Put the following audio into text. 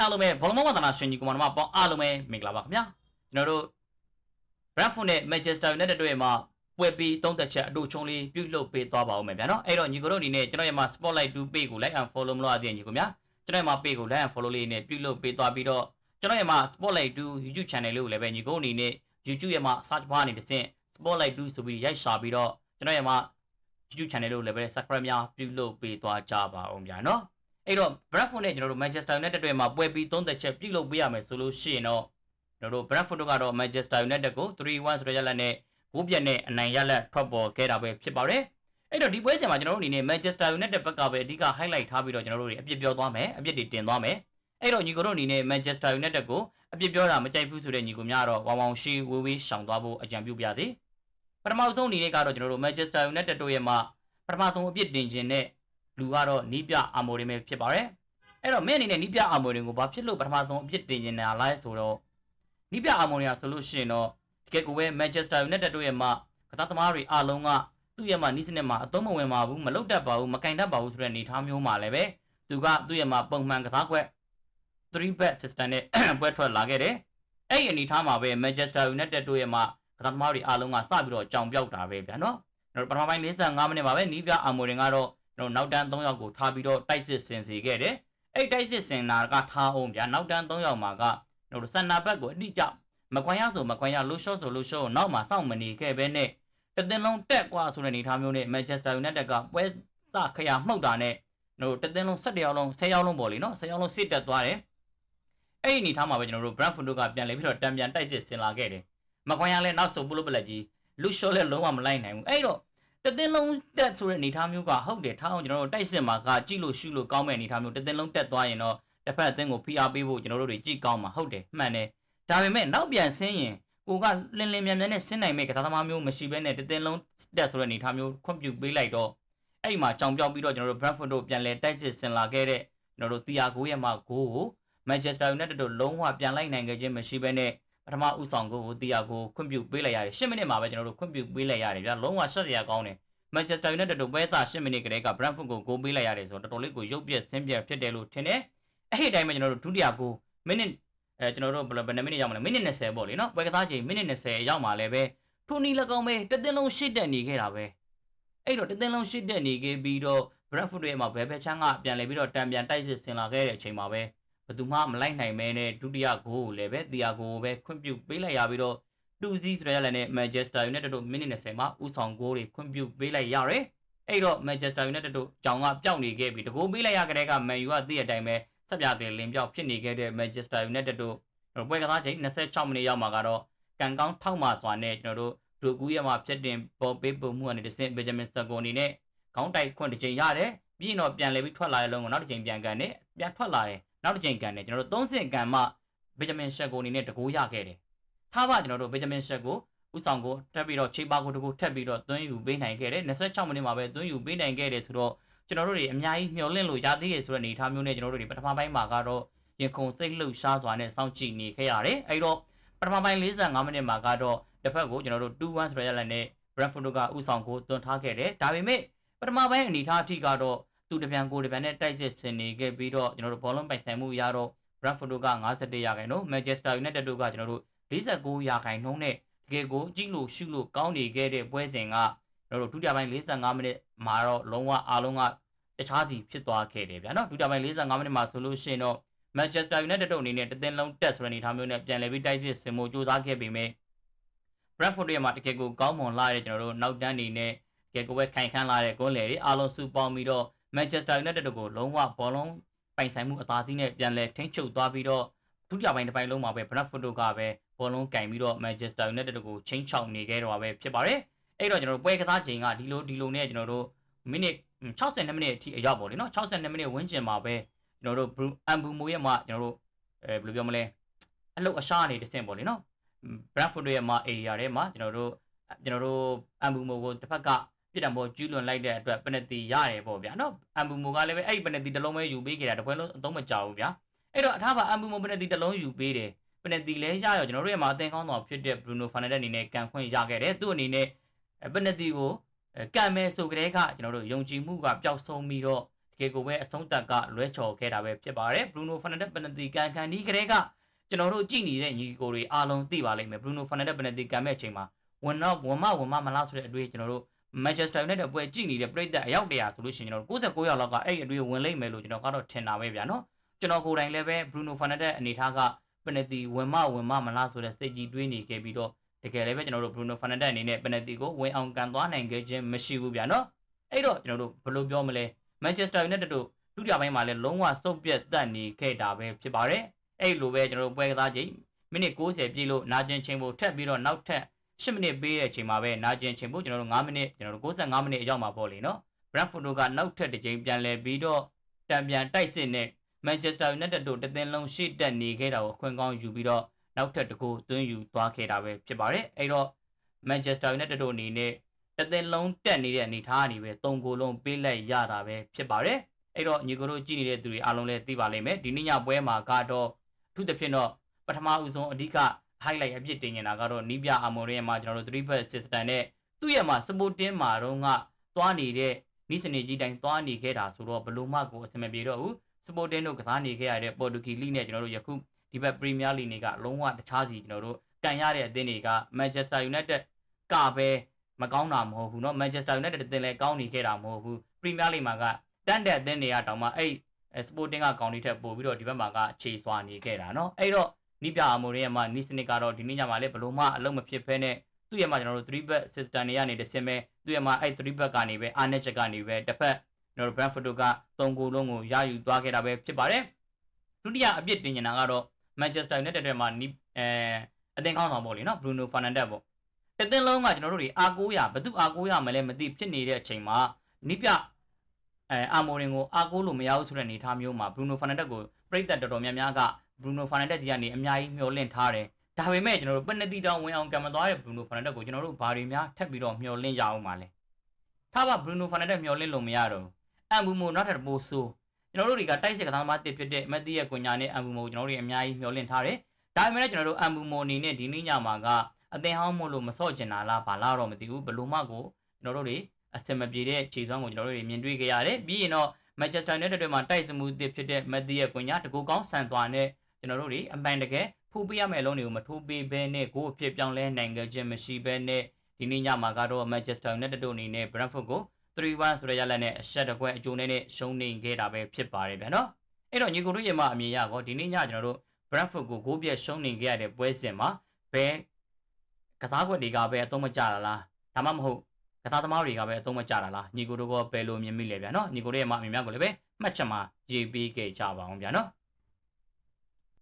အားလုံးပဲဘောလုံးမသနာရှင်ကြီးကမ္ဘာမှာပေါင်းအားလုံးပဲမင်္ဂလာပါခင်ဗျာကျွန်တော်တို့ Brentford နဲ့ Manchester United တို့ရဲ့မှာပွဲပြီးသုံးသက်ချက်အတူချုံလေးပြုလုပ်ပေးသွားပါဦးမယ်ဗျာနော်အဲ့တော့ညီကိုတို့အနေနဲ့ကျွန်တော်ရဲ့မှာ Spotlight 2 page ကို like and follow မလို့အပြင်ညီကိုများကျွန်တော်ရဲ့မှာ page ကို like and follow လေးနဲ့ပြုလုပ်ပေးသွားပြီးတော့ကျွန်တော်ရဲ့မှာ Spotlight 2 YouTube channel လေးကိုလည်းပဲညီကိုအနေနဲ့ YouTube ရဲ့မှာ search bar နေတစ်ဆင့် Spotlight 2ဆိုပြီးရိုက်ရှာပြီးတော့ကျွန်တော်ရဲ့မှာ YouTube channel လေးကိုလည်းပဲ subscribe များပြုလုပ်ပေးသွားကြပါဦးဗျာနော်အဲ့တော့ Brentford နဲ့ကျွန်တော်တို့ Manchester United တွေမှာပွဲပြီးသုံးသက်ချက်ပြုလုပ်ပေးရမယ်ဆိုလို့ရှိရင်တော့ကျွန်တော်တို့ Brentford တို့ကတော့ Manchester United ကို 3-1 ဆိုတဲ့ရလဒ်နဲ့ဂိုးပြတ်နဲ့အနိုင်ရလဒ်ထွက်ပေါ်ခဲ့တာပဲဖြစ်ပါတယ်အဲ့တော့ဒီပွဲစဉ်မှာကျွန်တော်တို့အနေနဲ့ Manchester United ဘက်ကပဲအဓိက highlight ထားပြီးတော့ကျွန်တော်တို့တွေအပြစ်ပြောသွားမယ်အပြစ်တွေတင်သွားမယ်အဲ့တော့ညီကိုတို့အနေနဲ့ Manchester United ကိုအပြစ်ပြောတာမကြိုက်ဘူးဆိုတဲ့ညီကိုများတော့ဝောင်ရှိဝေးဝေးရှောင်သွားဖို့အကြံပြုပါရစေပထမဆုံးအနေနဲ့ကတော့ကျွန်တော်တို့ Manchester United တို့ရဲ့မှာပထမဆုံးအပြစ်တင်ခြင်းနဲ့လူကတော့နီးပြအာမိုရင်ပဲဖြစ်ပါတယ်အဲ့တော့မင်းအနေနဲ့နီးပြအာမိုရင်ကိုဘာဖြစ်လို့ပထမဆုံးအပြစ်တင်နေတာလဲဆိုတော့နီးပြအာမိုရင်ဆိုလို့ရှိရင်တော့တကယ်ကိုပဲ Manchester United တို့ရဲ့မှာကစားသမားတွေအားလုံးကသူ့ရဲ့မှာနီးစနစ်မှာအသုံးမဝင်ပါဘူးမလုပ်တတ်ပါဘူးမကင်တတ်ပါဘူးဆိုတဲ့အနေအထားမျိုးမှာလည်းပဲသူကသူ့ရဲ့မှာပုံမှန်ကစားကွက် 3-back system နဲ့ပွဲထွက်လာခဲ့တယ်အဲ့ဒီအနေအထားမှာပဲ Manchester United တို့ရဲ့မှာကစားသမားတွေအားလုံးကစပြီးတော့ကြောင်ပြောက်တာပဲဗျာနော်ပထမပိုင်း45မိနစ်မှာပဲနီးပြအာမိုရင်ကတော့နောက်တန်း3ယောက်ကိုထားပြီးတော့တိုက်စစ်ဆင်စီခဲ့တယ်အဲ့တိုက်စစ်ဆင်တာကထားအောင်ဗျာနောက်တန်း3ယောက်မှာကစန်နာဘက်ကိုအတိအကျမခွန်ရဆိုမခွန်ရလူရှော့ဆိုလူရှော့နောက်မှာစောင့်မနေခဲ့ပဲနဲ့တသင်းလုံးတက်กว่าဆိုတဲ့အနေအထားမျိုးနဲ့ Manchester United ကပွဲစခရမှုတ်တာနဲ့တသင်းလုံး17ယောက်လုံး10ယောက်လုံးပေါ့လေနော်10ယောက်လုံးစစ်တက်သွားတယ်အဲ့ဒီအနေအထားမှာပဲကျွန်တော်တို့ Brentford တို့ကပြန်လဲပြီးတော့တံပြန်တိုက်စစ်ဆင်လာခဲ့တယ်မခွန်ရလဲနောက်ဆိုပုလို့ပလက်ကြီးလူရှော့လဲလုံးဝမလိုက်နိုင်ဘူးအဲ့တော့တသင်းလုံးတက်ဆိုတဲ့အနေအထားမျိုးကဟုတ်တယ်ထားအောင်ကျွန်တော်တို့တိုက်စစ်မှာကကြည့်လို့ရှုလို့ကောင်းမဲ့အနေအထားမျိုးတသင်းလုံးတက်သွားရင်တော့တစ်ဖက်အသင်းကိုဖိအားပေးဖို့ကျွန်တော်တို့တွေကြည့်ကောင်းမှာဟုတ်တယ်မှန်တယ်ဒါပေမဲ့နောက်ပြန်ဆင်းရင်ကိုကလင်းလင်းမြန်မြန်နဲ့ဆင်းနိုင်မဲ့ကစားသမားမျိုးမရှိဘဲနဲ့တသင်းလုံးတက်ဆိုတဲ့အနေအထားမျိုးခွင့်ပြုပေးလိုက်တော့အဲ့မှာကြောင်ပြောက်ပြီးတော့ကျွန်တော်တို့ Brentford တို့ပြန်လဲတိုက်စစ်ဆင်လာခဲ့တဲ့ကျွန်တော်တို့တီယာဂိုးရဲ့မှာဂိုးကို Manchester United တို့လုံးဝပြန်လိုက်နိုင်ခဲ့ခြင်းမရှိဘဲနဲ့ပထမဦးဆောင်ဂိုးကိုတီယာဂိုးခွင့်ပြုပေးလိုက်ရတယ်10မိနစ်မှာပဲကျွန်တော်တို့ခွင့်ပြုပေးလိုက်ရတယ်ဗျာလုံးဝရှက်စရာကောင်းတယ်Manchester United တို့ပွဲစား10မိနစ်ကလေးက Brentford ကိုဂိုးပေးလိုက်ရတယ်ဆိုတော့တော်တော်လေးကိုရုပ်ပြက်ဆင်းပြက်ဖြစ်တယ်လို့ထင်တယ်။အဲ့ဒီအတိုင်းပဲကျွန်တော်တို့ဒုတိယဂိုးမိနစ်ကျွန်တော်တို့ဘယ်နှမိနစ်ရောက်မလဲမိနစ်20ပေါ့လေနော်ပွဲကစားချိန်မိနစ်20ရောက်မှလည်းပဲထိုနီ၎င်းပဲတသင်းလုံးရှစ်တက်နေခဲ့တာပဲအဲ့တော့တသင်းလုံးရှစ်တက်နေခဲ့ပြီးတော့ Brentford ရဲ့မှာဘယ်ဖက်ချမ်းကပြန်လဲပြီးတော့တံပြန်တိုက်စစ်ဆင်လာခဲ့တဲ့အချိန်မှာပဲဘယ်သူမှမလိုက်နိုင်မဲနဲ့ဒုတိယဂိုးကိုလည်းပဲတီယာဂိုကိုပဲခွင့်ပြုပေးလိုက်ရပြီးတော့2-0ဆိုတဲ့လည်းနဲ့ Manchester United တို့မိနစ်20မှာဦးဆောင်ဂိုးတွေခွင့်ပြုပေးလိုက်ရတယ်အဲ့တော့ Manchester United တို့ကြောင်ကပျောက်နေခဲ့ပြီးတကိုးပေးလိုက်ရကြတဲ့က Man U ကသိတဲ့အတိုင်းပဲဆက်ပြတဲ့လင်းပြောက်ဖြစ်နေခဲ့တဲ့ Manchester United တို့ပွဲကစားချိန်26မိနစ်ရောက်မှာကတော့ကန်ကောင်းထောက်မှစွာနဲ့ကျွန်တော်တို့ဒိုကူရဲ့မှာဖြစ်တင်ပေါ်ပေးပုံမှုကနေတစ်ဆင့် Benjamin Sesko အနေနဲ့ခေါင်းတိုက်ခွင့်တစ်ချိန်ရတယ်ပြီးတော့ပြန်လဲပြီးထွက်လာတဲ့လုံးကိုနောက်တစ်ချိန်ပြန်ကန်နဲ့ပြန်ထွက်လာတယ်နောက်တစ်ချိန်ကန်နဲ့ကျွန်တော်တို့3ဆင့်ကန်မှ Benjamin Sesko အနေနဲ့တကိုးရခဲ့တယ်ထားပါကျွန်တော်တို့ Benjamin Sesko ဦးဆောင်ကိုထပ်ပြီးတော့ချေပါကိုတကူထပ်ပြီးတော့သွင်းယူပေးနိုင်ခဲ့တယ်26မိနစ်မှာပဲသွင်းယူပေးနိုင်ခဲ့တယ်ဆိုတော့ကျွန်တော်တို့တွေအများကြီးမျှော်လင့်လို့ရသေးတယ်ဆိုတဲ့အနေအထားမျိုးနဲ့ကျွန်တော်တို့တွေပထမပိုင်းမှာကတော့ရင်ခုန်စိတ်လှုပ်ရှားစွာနဲ့စောင့်ကြည့်နေခဲ့ရတယ်အဲ့တော့ပထမပိုင်း45မိနစ်မှာကတော့တစ်ဖက်ကိုကျွန်တော်တို့2-1ဆိုတဲ့ရလဒ်နဲ့ Brentford တို့ကဦးဆောင်ကိုသွင်းထားခဲ့တယ်ဒါပေမဲ့ပထမပိုင်းအနေအထားအထိကတော့သူတပြန်ကိုတပြန်နဲ့တိုက်စစ်ဆင်နေခဲ့ပြီးတော့ကျွန်တော်တို့ဘောလုံးပိုင်ဆိုင်မှုရတော့ Brentford တို့က51ရာခိုင်နှုန်း Manchester United တို့ကကျွန်တော်တို့49ရာခိုင်နှုန်းနဲ့တကယ်ကိုကြည့်လို့ရှုလို့ကောင်းနေခဲ့တဲ့ပွဲစဉ်ကကျွန်တော်တို့ဒုတိယပိုင်း45မိနစ်မှာတော့လုံးဝအားလုံးကတခြားစီဖြစ်သွားခဲ့တယ်ဗျာနော်ဒုတိယပိုင်း45မိနစ်မှာဆိုလို့ရှိရင်တော့ Manchester United တို့အနေနဲ့တသင်းလုံးတက်ဆိုတဲ့အနေအထားမျိုးနဲ့ပြန်လည်ပြီးတိုက်စစ်ဆင်မှုစူးစမ်းခဲ့ပေမဲ့ Brentford ရဲ့မှာတကယ်ကိုကောင်းမွန်လာတဲ့ကျွန်တော်တို့နောက်တန်းနေနဲ့တကယ်ကိုပဲခိုင်ခန့်လာတဲ့ဂိုးလေတွေအားလုံးစုပေါင်းပြီးတော့ Manchester United တို့ကိုလုံးဝဘောလုံးပိုင်ဆိုင်မှုအသာစီးနဲ့ပြန်လည်ထိန်းချုပ်သွားပြီးတော့ဒုတိယပိုင်းတစ်ပိုင်းလုံးမှာပဲ Brentford တို့ကပဲဘောလုံးကင်ပြီးတော့ Manchester United တို့ကိုချင်းချောက်နေခဲ့တော့ပဲဖြစ်ပါတယ်အဲ့တော့ကျွန်တော်တို့ပွဲကစားချိန်ကဒီလိုနဲ့ကျွန်တော်တို့မိနစ်62မိနစ်အထိအရောက်ပေါ့လေနော်62မိနစ်ဝန်းကျင်မှာပဲကျွန်တော်တို့အမ်ဘူမိုရဲ့မှာကျွန်တော်တို့ဘယ်လိုပြောမလဲအလုတ်အရှားနေတစ်ဆင့်ပေါ့လေနော် Brentford ရဲ့မှာ area ထဲမှာကျွန်တော်တို့အမ်ဘူမိုကိုတစ်ဖက်ကပြစ်ဒဏ်ပေါ်ကျူးလွန်လိုက်တဲ့အတွက်ပနတီရတယ်ပေါ့ဗျာနော်အမ်ဘူမိုကလည်းပဲအဲ့ပနတီတစ်လုံးပဲယူပေးခဲ့တာတစ်ပွဲလုံးအသုံးမကျဘူးဗျာအဲ့တော့အထားပါအမ်ဘူမိုပနတီတစ်လုံးယူပေးတယ်ပနတီလဲရရောကျွန်တော်တို့ရဲ့မှာအသင်းကောင်းဆောင်ဖြစ်တဲ့ Bruno Fernandes အနေနဲ့ကန်ခွင့်ရခဲ့တယ်သူ့အနေနဲ့ပနတီကိုကန်မဲဆိုကြတဲ့ကကျွန်တော်တို့ယုံကြည်မှုကပျောက်ဆုံးပြီးတော့တက ကေကိုပဲအဆုံးသက်ကလွဲချော်ခဲ့တာပဲဖြစ်ပါတယ်ဘရူနိုဖာနန်ဒက်ပနတီကန်ခံဒီကလေးကကျွန်တော်တို့ကြည့်နေတဲ့ညီကိုတွေအားလုံးသိပါလိမ့်မယ်ဘရူနိုဖာနန်ဒက်ပနတီကန်မဲ့အချိန်မှာဝင်မမလားဆိုတဲ့အတွေ့ကျွန်တော်တို့မန်ချက်စတာယူနိုက်တက်ပွဲကြည့်နေတဲ့ပရိသတ်အယောက်100ဆိုလို့ရှိရင်ကျွန်တော်69ယောက်လောက်ကအဲ့ဒီအတွေ့ဝင်လိမ့်မယ်လို့ကျွန်တော်ကတော့ထင်တာပဲဗျာနော်ကျွန်တော်ကိုယ်တိုင်လည်းပဲဘရူနိုဖာနန်ဒက်အနေထားကပနတီဝင်မမလားဆိုတဲ့စိတ်ကြီးတွေးနေခဲ့ပြီးတော့တကယ်လည်းပဲကျွန်တော်တို့ဘရူနိုဖာနန်ဒက်အနေနဲ့ပနတီကိုဝင်အောင်ကန်သွားနိုင်ခဲ့ခြင်းမရှိဘူးဗျာနော်အဲ့တော့ကျွန်တော်တို့ဘယ်လိုပြောမလဲမန်ချက်စတာယူနိုက်တက်တို့ဒုတိယပိုင်းမှာလည်းလုံးဝစုပ်ပြတ်တက်နေခဲ့တာပဲဖြစ်ပါတယ်အဲ့လိုပဲကျွန်တော်တို့ပွဲကစားချိန်မိနစ်90ပြည့်လို့နာကျင်ချိန်ဖို့ထပ်ပြီးတော့နောက်ထပ်10မိနစ်ပေးတဲ့အချိန်မှာပဲနာကျင်ချိန်ဖို့ကျွန်တော်တို့9မိနစ်ကျွန်တော်တို့65မိနစ်အရောက်မှာပေါ့လေနော် Brentford ကနောက်ထပ်တစ်ချိန်ပြန်လည်ပြီးတော့တံပြန်တိုက်စစ်နဲ့ Manchester United တို့တသင်းလုံးရှေ့တက်နေခဲ့တာကိုအခွင့်ကောင်းယူပြီးတော့နောက်ထပ်တစ်ခုသွင်းယူသွားခဲ့တာပဲဖြစ်ပါတယ်အဲ့တော့ Manchester United တို့အနေနဲ့တသင်းလုံးတက်နေတဲ့အနေထားအနေပဲ3ဂိုးလုံးပေးလိုက်ရတာပဲဖြစ်ပါတယ်အဲ့တော့ညီကိုတို့ကြည့်နေတဲ့သူတွေအားလုံးလည်းသိပါလိမ့်မယ်ဒီနေ့ညပွဲမှာကတော့အထူးသဖြင့်တော့ပထမဦးဆုံးအဓိက highlight အပြစ်တင်နေတာကတော့နီးပြအာမိုရီမှာကျွန်တော်တို့3 back system နဲ့သူ့ရဲ့မှာ Sporting မှာတော့ကသွားနေတဲ့နီးစနေကြီးတိုင်းသွားနေခဲ့တာဆိုတော့ဘလို့မှကိုအဆင်မပြေတော့ဘူး Sporting တို့ကစားနေခဲ့ရတဲ့ Portuguese League နဲ့ကျွန်တော်တို့ယခုဒီဘက် Premier League တွေကလုံးဝတခြားစီကျွန်တော်တို့ကန်ရတဲ့အသင်းတွေက Manchester United ကပဲမကောင်းတာမဟုတ်ဘူးเนาะ Manchester United အသင်းလည်းကောင်းနေခဲ့တာမဟုတ်ဘူး Premier League မှာကတန်းတဲ့အသင်းတွေကတောင်မှအဲ့ Sporting ကကောင်းနေထက်ပို့ပြီးတော့ဒီဘက်မှာကခြေစွာနေခဲ့တာเนาะအဲ့တော့နီးပြအာမိုရီရဲ့မှာနီးစနစ်ကတော့ဒီနေ့ညမှာလည်းဘလို့မှအလုံးမဖြစ်ဖဲနဲ့သူ့ရဲ့မှာကျွန်တော်တို့3 back system တွေကနေတဆင်းပဲသူ့ရဲ့မှာအဲ့3 back ကနေပဲအာနက်ချက်ကနေပဲတစ်ဖက်ကျွန်တော်တို့ Brentford က3ဂိုးလုံးကိုရယူသွားခဲ့တာပဲဖြစ်ပါတယ်ဒုတိယအပြစ်တင်နေတာကတော့ Manchester United တွေမှာအသင်းကောင်းဆောင်ပေါ့လေနော် Bruno Fernandes ပေါ့တသင်းလုံးကကျွန်တော်တို့တွေအားကိုးရဘသူအားကိုးရမလဲမသိဖြစ်နေတဲ့အချိန်မှာနီးပြအာမိုရင်ကိုအားကိုးလို့မရဘူးဆိုတဲ့အနေအထားမျိုးမှာ Bruno Fernandes ကိုပြိတ္တတော်တော်များများကBruno Fernandes ကြီးကနေအများကြီးမျှော်လင့်ထားတယ်။ဒါပေမဲ့ကျွန်တော်တို့ပနတီတောင်ဝင်အောင်ကံမသွားတဲ့ Bruno Fernandes ကိုကျွန်တော်တို့ဘာတွေများထပ်ပြီးတော့မျှော်လင့်ကြအောင်ပါလဲ။ထားပါ Bruno Fernandes မျှော်လင့်လို့မရတော့ဘူး။အမ်ဘူမိုနောက်ထပ်ပိုးဆိုးကျွန်တော်တို့တွေကတိုက်စစ်ကစားသမားတစ်ဖြစ်တဲ့မက်သီရဲ့ကွန်ညာနဲ့အမ်ဘူမိုကိုကျွန်တော်တို့အများကြီးမျှော်လင့်ထားတယ်။ဒါပေမဲ့လည်းကျွန်တော်တို့အမ်ဘူမိုအနေနဲ့ဒီနေ့ညမှာကအသင်းဟောင်းမို့လို့မစော့ကျင်တာလားဘာလားတော့မသိဘူးဘလို့မှကိုကျွန်တော်တို့တွေအစင်မပြေတဲ့ခြေစွမ်းကိုကျွန်တော်တို့တွေမြင်တွေ့ခဲ့ရတယ်။ပြီးရင်တော့ Manchester United တွေမှာတိုက်စမှုတစ်ဖြစ်တဲ့မက်သီရဲ့ကွန်ညာတကူကောင်းဆန်စွာနဲ့ကျွန်တော်တို့တွေအမှန်တကယ်ဖူးပေးရမယ့်အလုံးတွေကိုမထိုးပေးဘဲနဲ့ကိုယ်အဖြစ်ပြောင်းလဲနိုင်ကြခြင်းမရှိဘဲနဲ့ဒီနေ့ညမှာကတော့ Manchester United တို့အနေနဲ့ Brentford ကို 3-1 ဆိုတဲ့ရလဒ်နဲ့အဆက်တကွဲအကျိုးနဲ့ရှုံးနေခဲ့တာပဲဖြစ်ပါတယ်ဗျာနော်အဲ့တော့ညီကိုတို့ရဲ့မှာအမြင်ရကောဒီနေ့ညကျွန်တော်တို့ Brentford ကိုဂိုးပြက်ရှုံးနေခဲ့ရတဲ့ပွဲစဉ်မှာဘယ်ကစားကွက်တွေကပဲအသုံးမကျတာလားဒါမှမဟုတ်ကစားသမားတွေကပဲအသုံးမကျတာလားညီကိုတို့ကဘယ်လိုမြင်မိလဲဗျာနော်ညီကိုတို့ရဲ့မှာအမြင်များကိုလည်းပဲမှတ်ချက်မှာရေးပေးခဲ့ကြပါအောင်ဗျာနော်